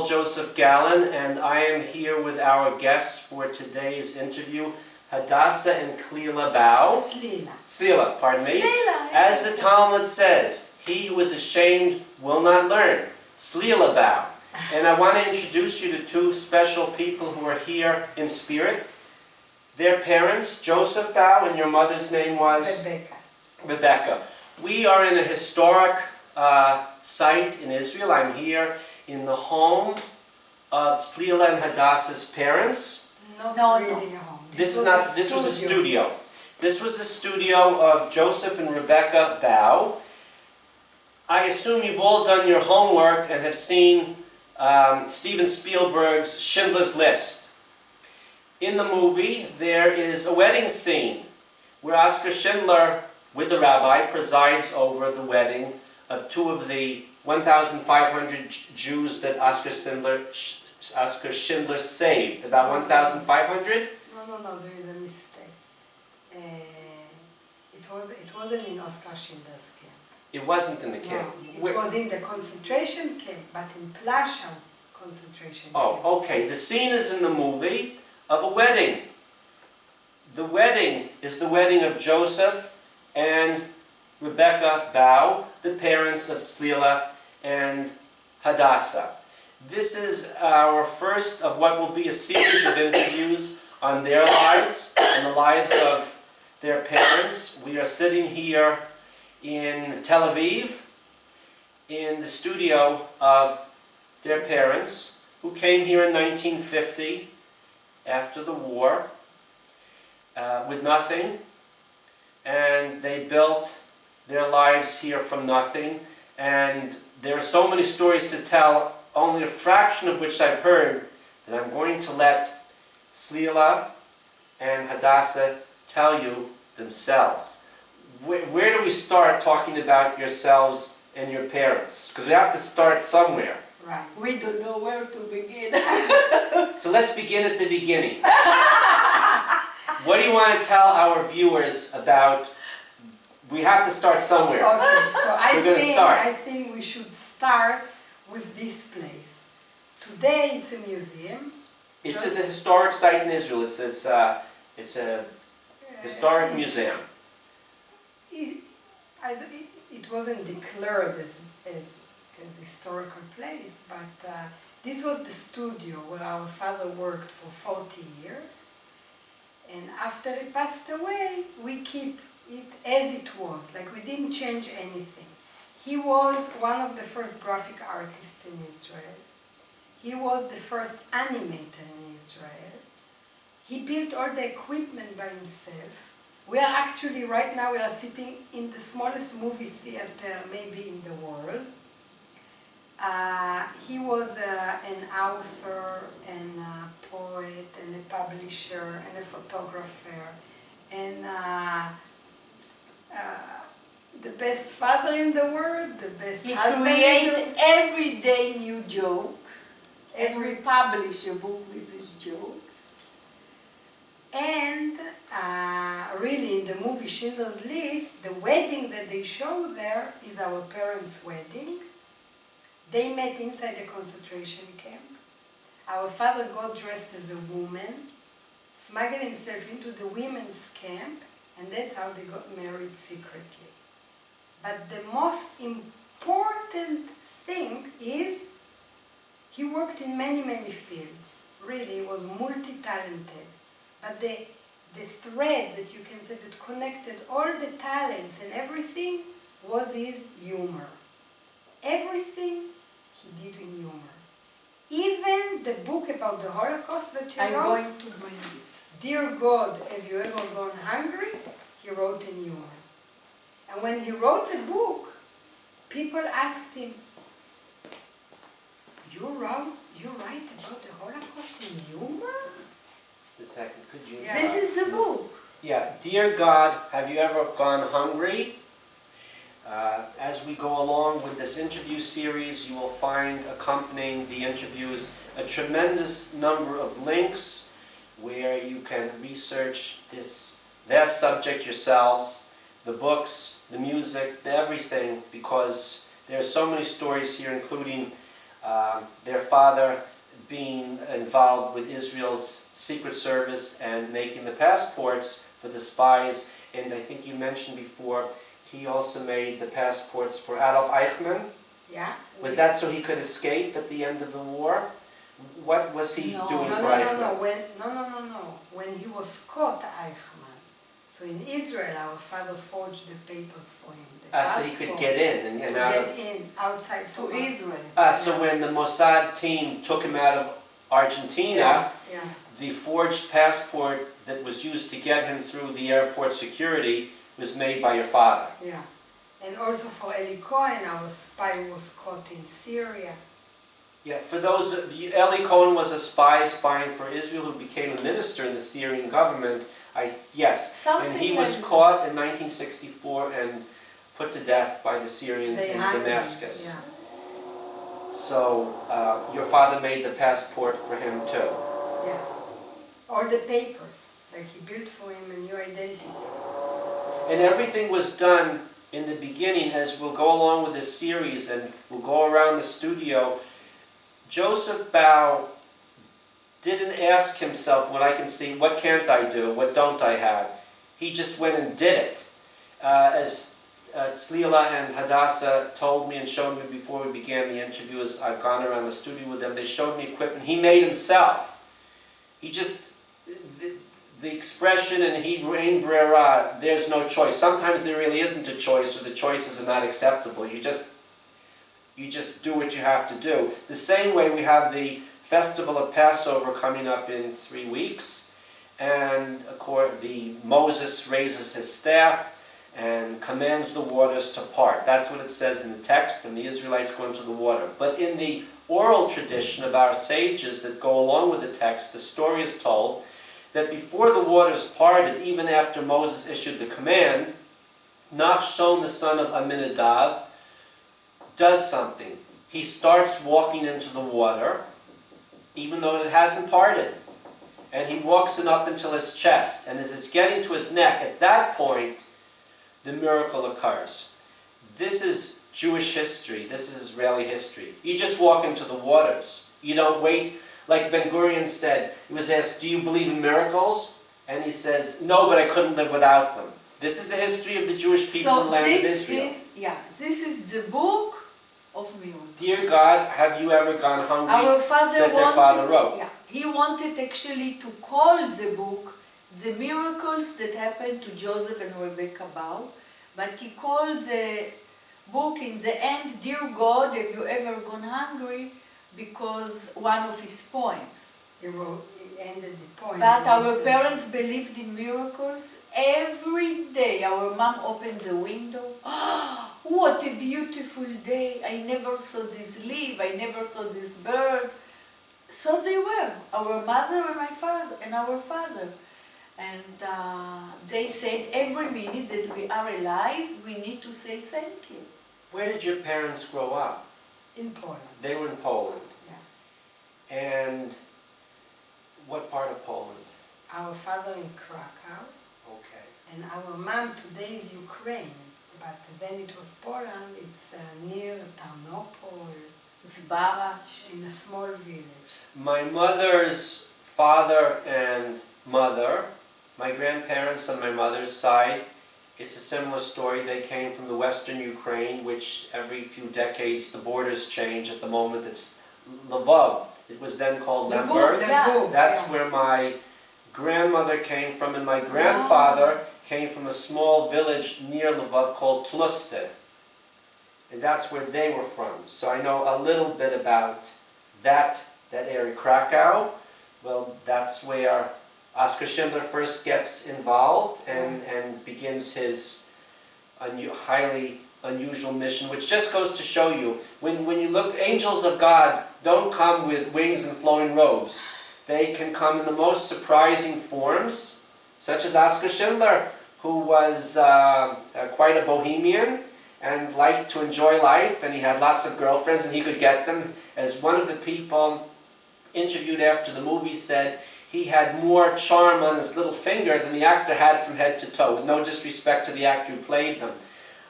Lowell Joseph Gallin, and I am here with our guests for today's interview, Hadassah and Clila Bau. Slila, pardon me. Slila. As the Talmud says, he who is ashamed will not learn. Slila Bau. And I want to introduce you to two special people who are here in spirit. Their parents, Joseph Bau, and your mother's name was? Rebecca. We are in a historic site in Israel. I'm here in the home of Clila and Hadassah's parents. Not really a home. This was a studio. This was the studio of Joseph and Rebecca Bau. I assume you've all done your homework and have seen Steven Spielberg's Schindler's List. In the movie, there is a wedding scene where Oskar Schindler, with the rabbi, presides over the wedding of two of the 1,500 Jews that Oskar Schindler saved. About 1,500? No, there is a mistake. It wasn't in Oskar Schindler's camp. It wasn't in the camp. No, it was in the concentration camp, but in Plaszow concentration camp. Oh, okay. The scene is in the movie of a wedding. The wedding is the wedding of Joseph and Rebecca Bau, the parents of Clila and Hadassah. This is our first of what will be a series of interviews on their lives and the lives of their parents. We are sitting here in Tel Aviv in the studio of their parents, who came here in 1950 after the war with nothing, and they built their lives here from nothing. And there are so many stories to tell, only a fraction of which I've heard, that I'm going to let Clila and Hadassah tell you themselves. Where do we start talking about yourselves and your parents? Because we have to start somewhere. Right. We don't know where to begin. So let's begin at the beginning. What do you want to tell our viewers about? We have to start somewhere. Okay, so I think we should start with this place. Today it's a museum. It's a historic site in Israel. It's a historic museum. It wasn't declared as a historical place, but this was the studio where our father worked for 40 years. And after he passed away, we keep it as it was, like we didn't change anything. He was one of the first graphic artists in Israel. He was the first animator in Israel. He built all the equipment by himself. We are actually, right now, we are sitting in the smallest movie theater maybe in the world. He was an author and a poet and a publisher and a photographer and the best father in the world, the best husband. He created every day new joke. Every publish a book with his jokes. And really in the movie Schindler's List, the wedding that they show there is our parents' wedding. They met inside the concentration camp. Our father got dressed as a woman, smuggled himself into the women's camp, and that's how they got married secretly. But the most important thing is he worked in many fields. Really, he was multi-talented. But the thread that you can say that connected all the talents and everything was his humor. Everything he did in humor. Even the book about the Holocaust that he wrote, I'm going to bring it. Dear God, have you ever gone hungry? He wrote in humor. And when he wrote the book, people asked him, you write about the Holocaust in humor? A second, could you? Yeah. This is the book. Yeah. Dear God, have you ever gone hungry? As we go along with this interview series, you will find accompanying the interviews a tremendous number of links where you can research their subject yourselves, the books, the music, everything, because there are so many stories here, including their father being involved with Israel's secret service and making the passports for the spies. And I think you mentioned before, he also made the passports for Adolf Eichmann. Yeah. Was that so he could escape at the end of the war? What was he doing No, for no, Eichmann? no. When he was caught, Eichmann. So in Israel, our father forged the papers for him. The So he could get in and to out get of... in outside To Israel. So when the Mossad team took him out of Argentina, Yeah. the forged passport that was used to get him through the airport security was made by your father. Yeah. And also for Eli Cohen, our spy was caught in Syria. Yeah, for those of you, Eli Cohen was a spy spying for Israel who became a minister in the Syrian government. Yes, Something and he was like caught in 1964 and put to death by the Syrians They in hung him, Damascus. Yeah. So your father made the passport for him too. Yeah. All the papers. Like he built for him a new identity. And everything was done in the beginning, as we'll go along with this series and we'll go around the studio. Joseph Bau didn't ask himself, what I can see, what can't I do, what don't I have? He just went and did it. As Clila and Hadassah told me and showed me before we began the interview, as I've gone around the studio with them, they showed me equipment he made himself. He just, the expression in Hebrew, ein brera, there's no choice. Sometimes there really isn't a choice, or the choices are not acceptable. You just do what you have to do. The same way we have the festival of Passover coming up in 3 weeks, and of course Moses raises his staff and commands the waters to part. That's what it says in the text, and the Israelites go into the water. But in the oral tradition of our sages that go along with the text, the story is told that before the waters parted, even after Moses issued the command, Nachshon, the son of Aminadab, does something. He starts walking into the water, even though it hasn't parted. And he walks it up until his chest. And as it's getting to his neck, at that point, the miracle occurs. This is Jewish history. This is Israeli history. You just walk into the waters. You don't wait. Like Ben Gurion said, he was asked, do you believe in miracles? And he says, no, but I couldn't live without them. This is the history of the Jewish people in the land of Israel. This is the book of miracles. Dear God, have you ever gone hungry? Our father that their father wrote. Yeah, he wanted actually to call the book the miracles that happened to Joseph and Rebecca Bau, but he called the book in the end, Dear God, have you ever gone hungry? Because one of his poems. He ended the poem. But our parents believed in miracles. Every day our mom opened the window. Oh, what a beautiful day. I never saw this leaf. I never saw this bird. So they were, our mother and my father and our father. And they said every minute that we are alive, we need to say thank you. Where did your parents grow up? In Poland. They were in Poland. Yeah. And what part of Poland? Our father in Krakow. Okay. And our mom today is Ukraine. But then it was Poland. It's near Tarnopol, Zbarach. in a small village. My mother's father and mother, my grandparents on my mother's side, it's a similar story. They came from the western Ukraine, which every few decades the borders change. At the moment it's Lvov. It was then called Lemberg. Lvov, That's yeah. where my grandmother came from, and my grandfather came from a small village near Lvov called Tluste. And that's where they were from. So I know a little bit about that area. Krakow, well, that's where Oskar Schindler first gets involved and begins his highly unusual mission, which just goes to show you, when you look, angels of God don't come with wings and flowing robes. They can come in the most surprising forms, such as Oskar Schindler, who was quite a bohemian and liked to enjoy life, and he had lots of girlfriends and he could get them. As one of the people interviewed after the movie said, he had more charm on his little finger than the actor had from head to toe, with no disrespect to the actor who played them.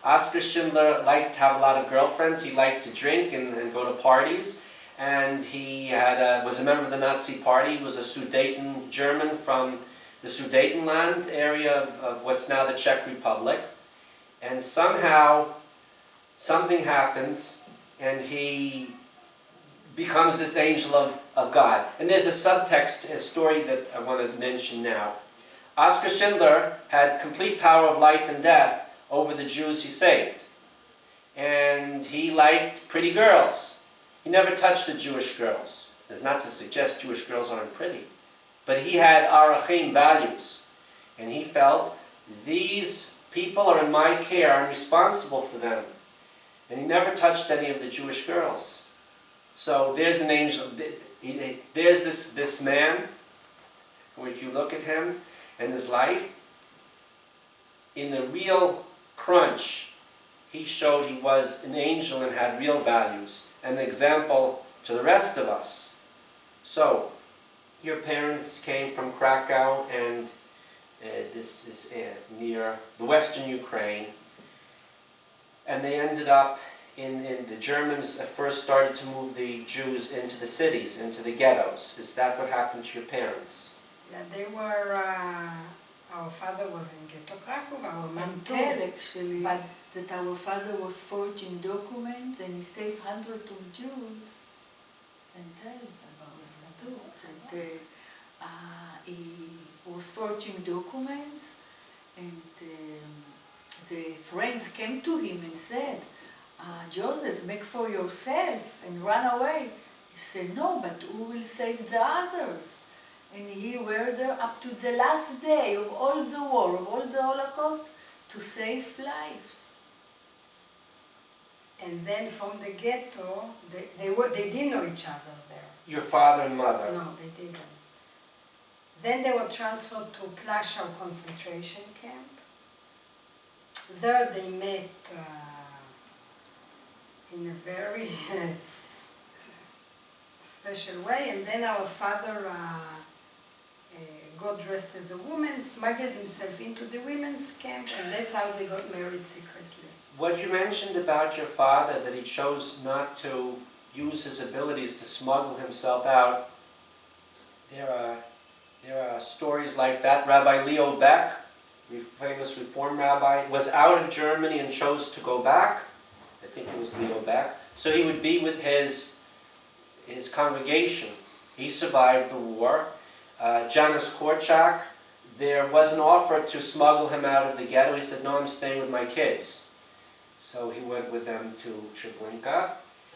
Oskar Schindler liked to have a lot of girlfriends. He liked to drink and go to parties. and he was a member of the Nazi Party. He was a Sudeten German from the Sudetenland area of what's now the Czech Republic. And somehow something happens and he becomes this angel of God. And there's a subtext, a story that I want to mention now. Oskar Schindler had complete power of life and death over the Jews he saved. And he liked pretty girls. He never touched the Jewish girls. It's not to suggest Jewish girls aren't pretty. But he had arachim, values. And he felt, these people are in my care, I'm responsible for them. And he never touched any of the Jewish girls. So there's an angel, there's this man, if you look at him and his life, in a real crunch, he showed he was an angel and had real values, an example to the rest of us. So, your parents came from Krakow, and this is near the western Ukraine, and they ended up in the Germans at first started to move the Jews into the cities, into the ghettos. Is that what happened to your parents? Yeah, they were, our father was in ghetto Krakow, our mom And too. tell actually But that our father was forging documents and he saved hundreds of Jews. And tell about that too. That he was forging documents, and the friends came to him and said, Joseph, make for yourself and run away. He said, no, but who will save the others? And he were there up to the last day of all the war, of all the Holocaust, to save lives. and then from the ghetto, they didn't know each other there. Your father and mother? No, they didn't. Then they were transferred to Plaszow concentration camp. There they met in a very special way, and then our father got dressed as a woman, smuggled himself into the women's camp, and that's how they got married secretly. What you mentioned about your father, that he chose not to use his abilities to smuggle himself out, there are stories like that. Rabbi Leo Beck, famous Reform rabbi, was out of Germany and chose to go back. I think it was Leo Beck. So he would be with his congregation. He survived the war. Janis Korczak, there was an offer to smuggle him out of the ghetto. He said, no, I'm staying with my kids. So he went with them to Treblinka.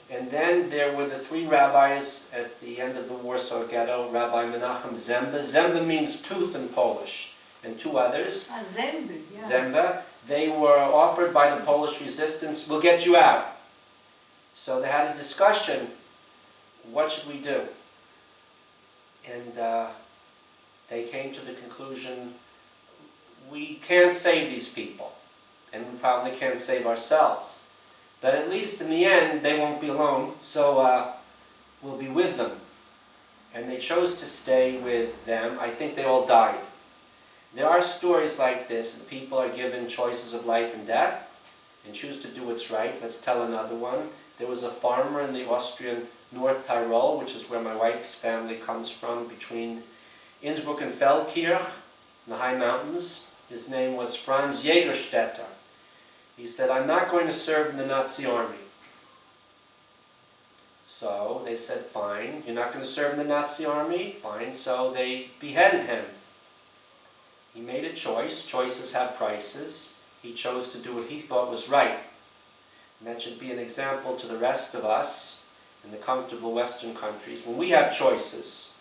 And then there were the three rabbis at the end of the Warsaw Ghetto, Rabbi Menachem Zemba. Zemba means tooth in Polish, and two others. Zemba, yeah. Zemba. They were offered by the Polish resistance, we'll get you out. So they had a discussion, what should we do? And they came to the conclusion, we can't save these people, and we probably can't save ourselves. But at least in the end, they won't be alone, so we'll be with them. And they chose to stay with them. I think they all died. There are stories like this, and people are given choices of life and death, and choose to do what's right. Let's tell another one. There was a farmer in the Austrian North Tyrol, which is where my wife's family comes from, between Innsbruck and Feldkirch, in the high mountains. His name was Franz Jägerstätter. He said, I'm not going to serve in the Nazi army. So they said, fine, you're not going to serve in the Nazi army? Fine, so they beheaded him. He made a choice. Choices have prices. He chose to do what he thought was right. And that should be an example to the rest of us in the comfortable Western countries. When we have choices,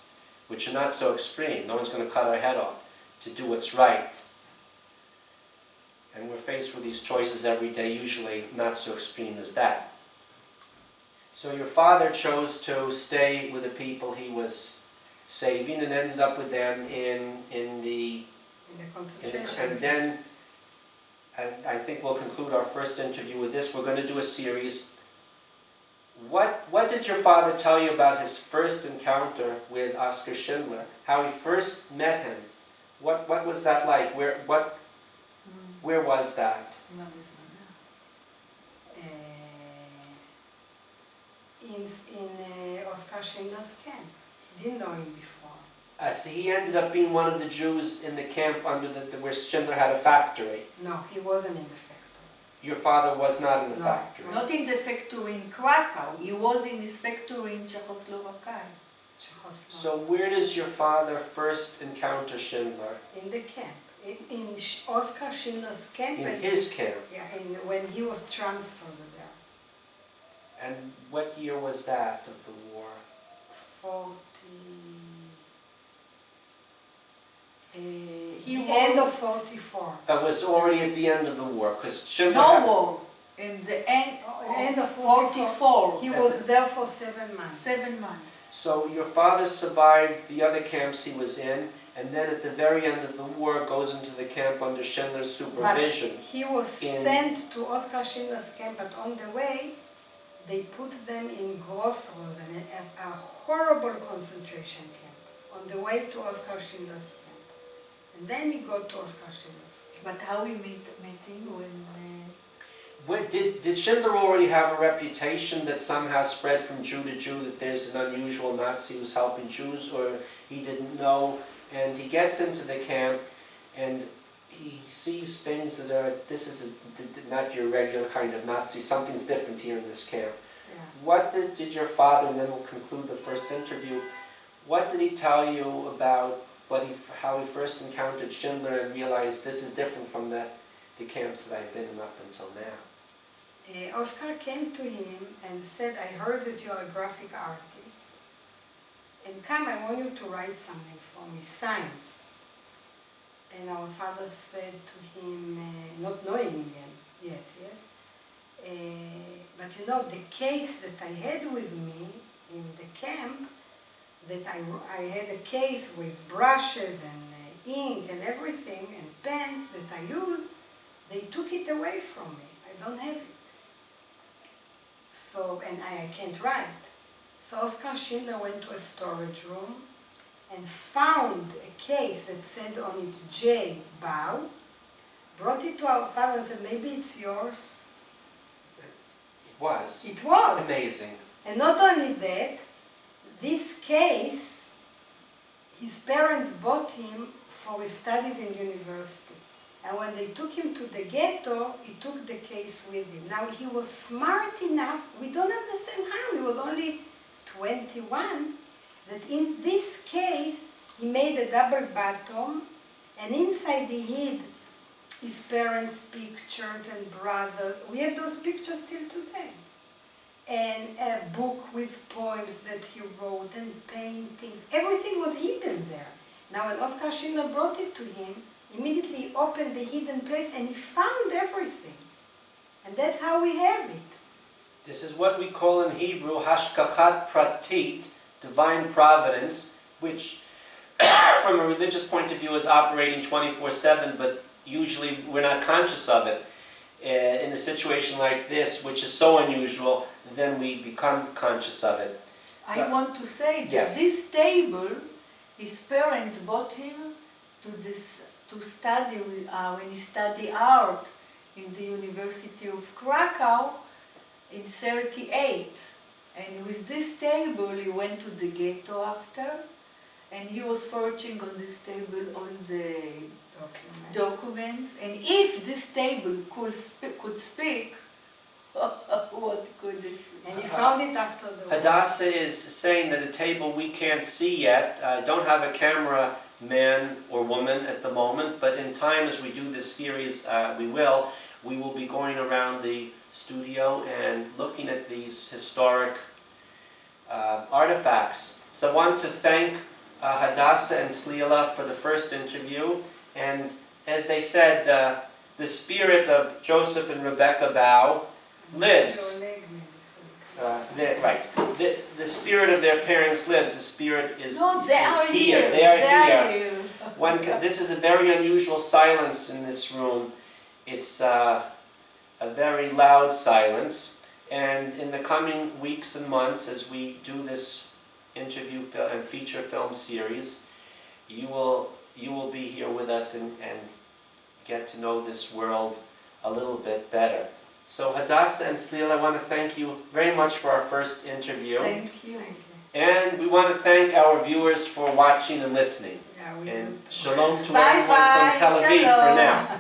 which are not so extreme, no one's going to cut our head off, to do what's right. And we're faced with these choices every day, usually not so extreme as that. So your father chose to stay with the people he was saving and ended up with them in the concentration and then, and I think we'll conclude our first interview with this. We're going to do a series. What did your father tell you about his first encounter with Oskar Schindler? How he first met him? What was that like? Where was that? in Oskar Schindler's camp. He didn't know him before. So he ended up being one of the Jews in the camp under where Schindler had a factory. No, he wasn't in the factory. Your father was not in the No. factory. Not in the factory in Krakow. He was in his factory in Czechoslovakia. So where does your father first encounter Schindler? In the camp. In Oskar Schindler's camp. In his camp. Yeah, when he was transferred there. And what year was that of the war? 40... He the was- end of 44. That was already at the end of the war, because Schindler No had- war. In the end, End of 44. He was there for 7 months. 7 months. So your father survived the other camps he was in, and then at the very end of the war goes into the camp under Schindler's supervision. But he was sent to Oskar Schindler's camp, but on the way, they put them in Grossrosen, a horrible concentration camp, on the way to Oskar Schindler's camp. And then he got to Oskar Schindler's camp. But how he met him when... Did Schindler already have a reputation that somehow spread from Jew to Jew, that there's an unusual Nazi who's helping Jews, or he didn't know? And he gets into the camp, and he sees things that are, this is not your regular kind of Nazi, something's different here in this camp. Yeah. What did your father, and then we'll conclude the first interview, what did he tell you about how he first encountered Schindler and realized this is different from the camps that I've been in up until now? Oskar came to him and said, I heard that you are a graphic artist, and come, I want you to write something for me, science. And our father said to him, not knowing him yet, yes, but you know, the case that I had with me in the camp, that I had a case with brushes and ink and everything, and pens that I used, they took it away from me. I don't have it. So, and I can't write. So Oskar Schindler went to a storage room and found a case that said on it J. Bau, brought it to our father and said, maybe it's yours. It was. It was. Amazing. And not only that, this case, his parents bought him for his studies in university. And when they took him to the ghetto, he took the case with him. Now he was smart enough, we don't understand how, he was only 21, that in this case, he made a double bottom, and inside he hid his parents' pictures and brothers. We have those pictures till today. And a book with poems that he wrote and paintings. Everything was hidden there. Now when Oskar Schindler brought it to him, immediately he opened the hidden place and he found everything. And that's how we have it. This is what we call in Hebrew hashkachat pratit, divine providence, which from a religious point of view is operating 24/7, but usually we're not conscious of it. In a situation like this, which is so unusual, then we become conscious of it. So, I want to say that yes. this table, his parents bought him to study when he studied art in the University of Krakow in '38. And with this table he went to the ghetto after, and he was searching on this table all the documents. And if this table could speak, what could this be? And he found it after the war. Hadassah is saying that a table we can't see yet. I don't have a camera man or woman at the moment, but in time as we do this series, we will be going around the studio and looking at these historic artifacts. So I want to thank Hadassah and Clila for the first interview, and as they said, the spirit of Joseph and Rebecca Bau lives. The spirit of their parents lives. The spirit is here. They are here. This is a very unusual silence in this room. It's a very loud silence. And in the coming weeks and months, as we do this interview and feature film series, you will be here with us and get to know this world a little bit better. So Hadassah and Clila, I want to thank you very much for our first interview. Thank you. Thank you. And we want to thank our viewers for watching and listening. Yeah, we And do. shalom to Bye everyone bye. from Tel Aviv for Shalom. now.